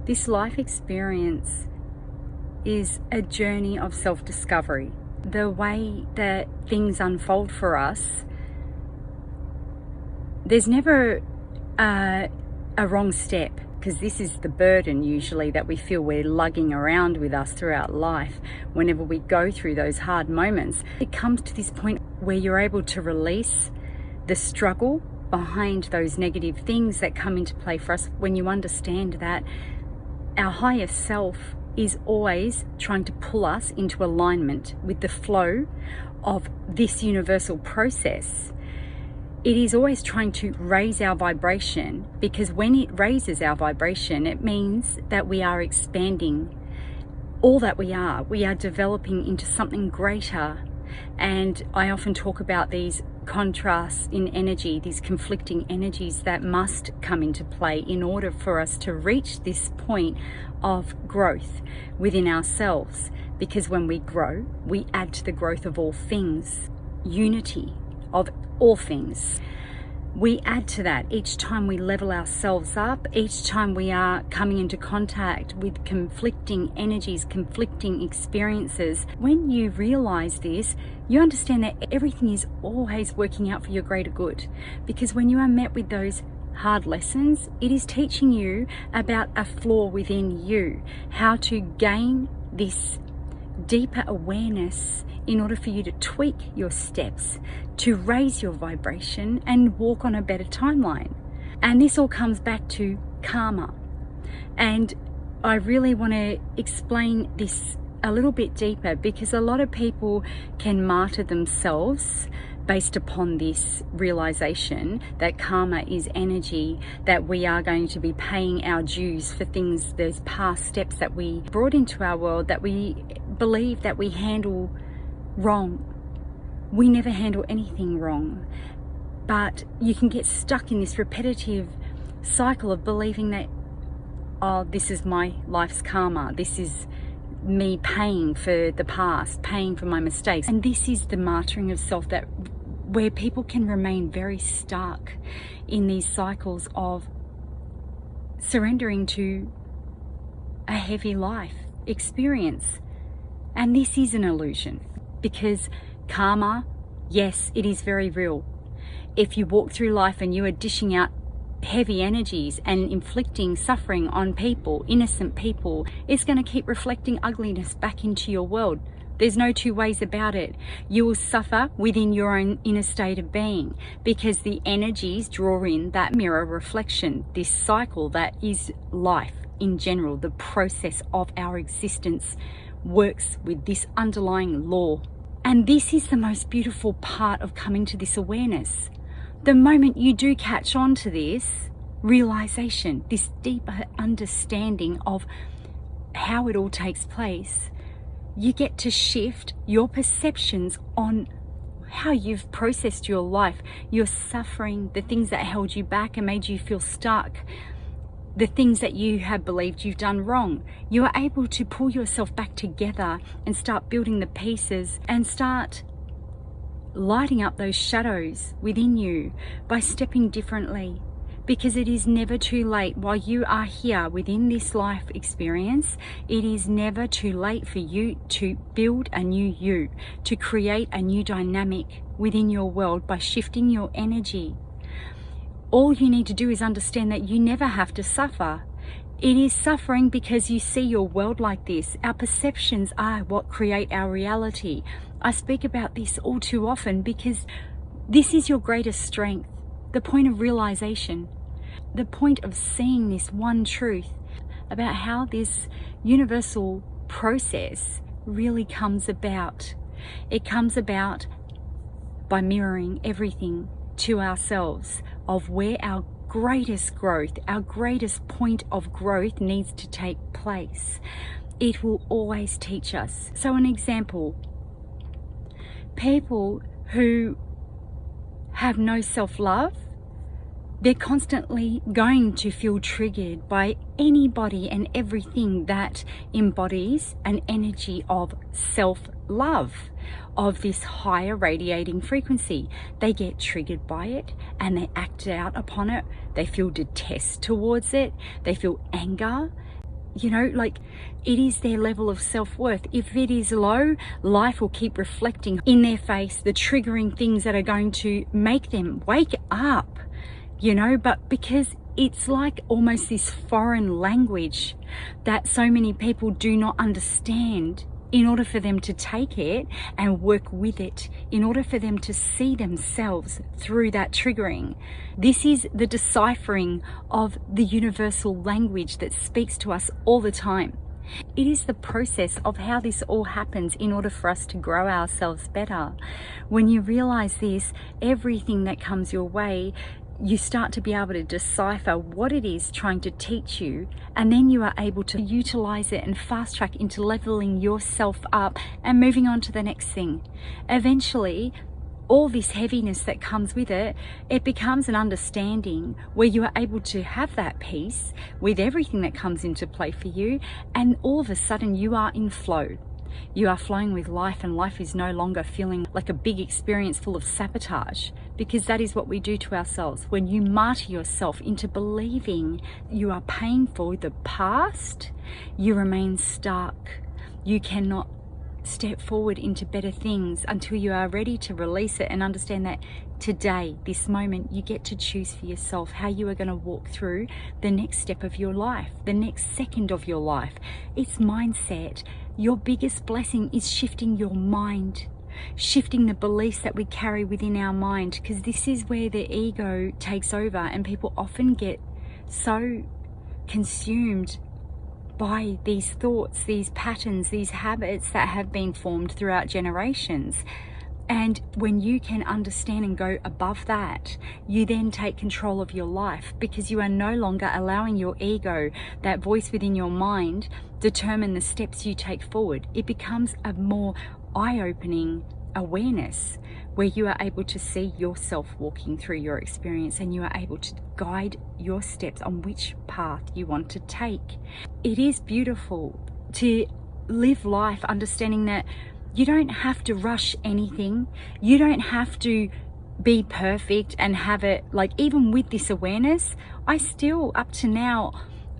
This life experience is a journey of self-discovery. The way that things unfold for us, there's never a wrong step, because this is the burden usually that we feel we're lugging around with us throughout life. Whenever we go through those hard moments, it comes to this point where you're able to release the struggle behind those negative things that come into play for us, when you understand that our higher self is always trying to pull us into alignment with the flow of this universal process. It is always trying to raise our vibration, because when it raises our vibration, it means that we are expanding all that we are. We are developing into something greater. And I often talk about these contrasts in energy, these conflicting energies that must come into play in order for us to reach this point of growth within ourselves. Because when we grow, we add to the growth of all things, unity of all things. We add to that each time we level ourselves up, each time we are coming into contact with conflicting energies, conflicting experiences. When you realize this, you understand that everything is always working out for your greater good. Because when you are met with those hard lessons, it is teaching you about a flaw within you, how to gain this deeper awareness in order for you to tweak your steps, to raise your vibration and walk on a better timeline. And this all comes back to karma. And I really want to explain this a little bit deeper, because a lot of people can martyr themselves based upon this realization that karma is energy, that we are going to be paying our dues for things, those past steps that we brought into our world that we believe that we handle wrong. We never handle anything wrong, but you can get stuck in this repetitive cycle of believing that, oh, this is my life's karma, this is me paying for the past, paying for my mistakes. And this is the martyring of self, that where people can remain very stuck in these cycles of surrendering to a heavy life experience. And this is an illusion, because karma, yes, it is very real. If you walk through life and you are dishing out heavy energies and inflicting suffering on people, innocent people, it's going to keep reflecting ugliness back into your world. There's no two ways about it. You will suffer within your own inner state of being, because the energies draw in that mirror reflection, this cycle that is life in general. The process of our existence works with this underlying law. And this is the most beautiful part of coming to this awareness. The moment you do catch on to this realization, this deeper understanding of how it all takes place, you get to shift your perceptions on how you've processed your life, your suffering, the things that held you back and made you feel stuck, the things that you have believed you've done wrong. You are able to pull yourself back together and start building the pieces and start lighting up those shadows within you by stepping differently. Because it is never too late. While you are here within this life experience, it is never too late for you to build a new you, to create a new dynamic within your world by shifting your energy. All you need to do is understand that you never have to suffer. It is suffering because you see your world like this. Our perceptions are what create our reality. I speak about this all too often because this is your greatest strength, the point of realization, the point of seeing this one truth about how this universal process really comes about. It comes about by mirroring everything to ourselves of where our greatest growth, our greatest point of growth needs to take place. It will always teach us. So an example, people who have no self-love, they're constantly going to feel triggered by anybody and everything that embodies an energy of self-love, of this higher radiating frequency. They get triggered by it and they act out upon it. They feel detest towards it. They feel anger. You know, like, it is their level of self-worth. If it is low, life will keep reflecting in their face the triggering things that are going to make them wake up, you know. But because it's like almost this foreign language that so many people do not understand, in order for them to take it and work with it, in order for them to see themselves through that triggering. This is the deciphering of the universal language that speaks to us all the time. It is the process of how this all happens in order for us to grow ourselves better. When you realize this, everything that comes your way, you start to be able to decipher what it is trying to teach you, and then you are able to utilize it and fast track into leveling yourself up and moving on to the next thing. Eventually, all this heaviness that comes with it, it becomes an understanding where you are able to have that peace with everything that comes into play for you, and all of a sudden you are in flow. You are flowing with life, and life is no longer feeling like a big experience full of sabotage, because that is what we do to ourselves. When you martyr yourself into believing you are paying for the past, you remain stuck. You cannot step forward into better things until you are ready to release it and understand that today, this moment, you get to choose for yourself how you are going to walk through the next step of your life, the next second of your life. It's mindset. Your biggest blessing is shifting your mind, shifting the beliefs that we carry within our mind, because this is where the ego takes over, and people often get so consumed by these thoughts, these patterns, these habits that have been formed throughout generations. And when you can understand and go above that, you then take control of your life, because you are no longer allowing your ego, that voice within your mind, determine the steps you take forward. It becomes a more eye-opening awareness where you are able to see yourself walking through your experience, and you are able to guide your steps on which path you want to take. It is beautiful to live life understanding that you don't have to rush anything. You don't have to be perfect and have it, like, even with this awareness, I still, up to now,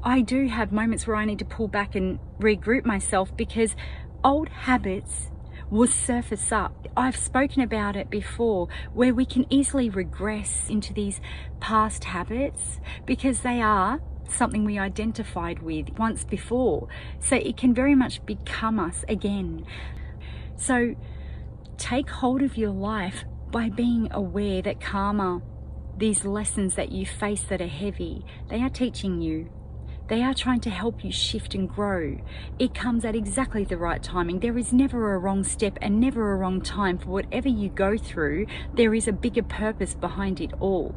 I do have moments where I need to pull back and regroup myself, because old habits will surface up. I've spoken about it before, where we can easily regress into these past habits because they are something we identified with once before. So it can very much become us again. So take hold of your life by being aware that karma, these lessons that you face that are heavy, they are teaching you. They are trying to help you shift and grow. It comes at exactly the right timing. There is never a wrong step and never a wrong time for whatever you go through. There is a bigger purpose behind it all.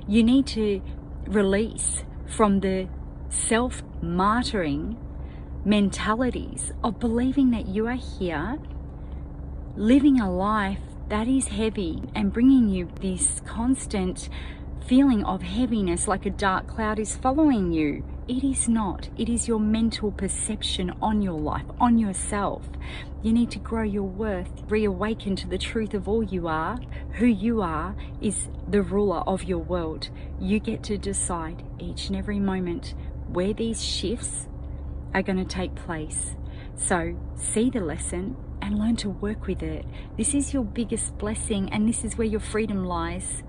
You need to release from the self-martyring mentalities of believing that you are here living a life that is heavy and bringing you this constant feeling of heaviness, like a dark cloud is following you. It is not. It is your mental perception on your life, on yourself. You need to grow your worth, reawaken to the truth of all you are. Who you are is the ruler of your world. You get to decide each and every moment where these shifts are going to take place. So see the lesson and learn to work with it. This is your biggest blessing, and this is where your freedom lies.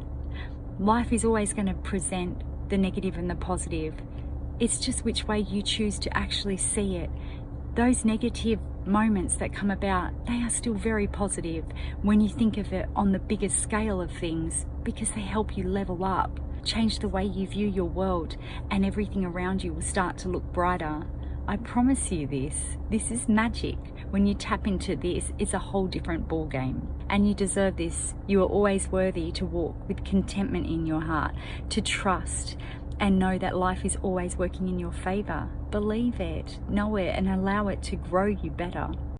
Life is always going to present the negative and the positive. It's just which way you choose to actually see it. Those negative moments that come about, they are still very positive when you think of it on the biggest scale of things, because they help you level up, change the way you view your world, and everything around you will start to look brighter. I promise you this. This is magic. When you tap into this, it's a whole different ball game. And you deserve this. You are always worthy to walk with contentment in your heart, to trust and know that life is always working in your favor. Believe it, know it, and allow it to grow you better.